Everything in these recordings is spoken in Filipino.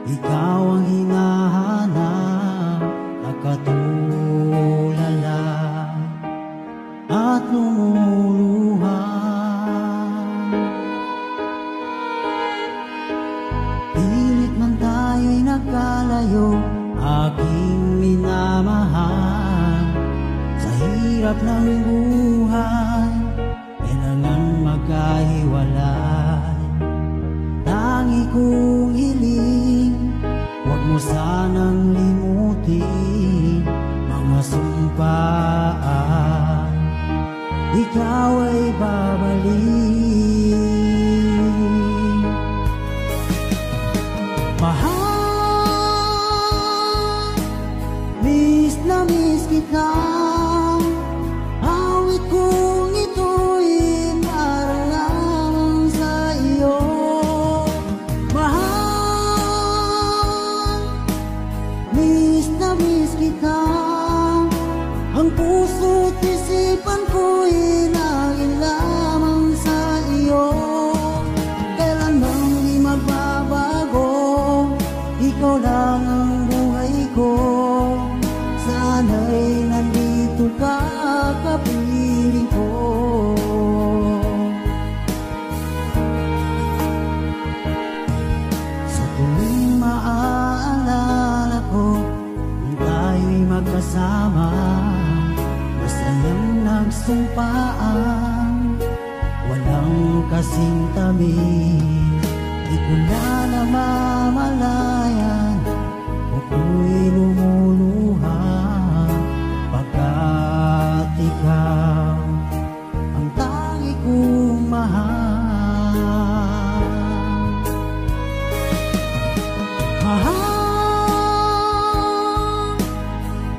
Ikaw ang hinahanap, nakatulala at lumuluha. Pilit man tayo'y nagkalayo, aking minamahal. Sa hirap ng buhay, kailangan magkahiwalay. Tangi kong hiling, huwag mo sanang limutin mga sumpaan. Ikaw ay babalik. Mahal, miss na miss kita. Awit kong ito'y para lang sa iyo. Mahal, miss na miss kita. Ang puso't isipan ko'y naging lamang sa iyo. Kailan bang di magbabago, ikaw lang ang buhay ko. Sana'y nandito ka, kapiling ko. Sa tuwing maaalala ko kung tayo'y magkasama, masayang nagsumpaan, walang kasing tamis. Di ko na namamalayan, ako'y lumuluha, pagkat ikaw ang tangi kong mahal. Mahal,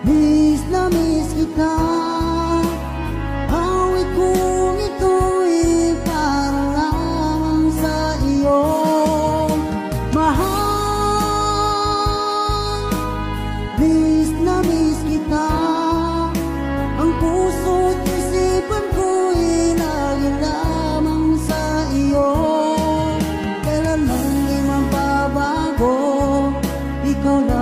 miss na miss kita. Awit kong ito'y para lamang sa iyo. Mahal, miss na miss kita. Ang puso't isipan ko'y lagi lamang sa iyo. Kailan man di magbabago, ikaw lang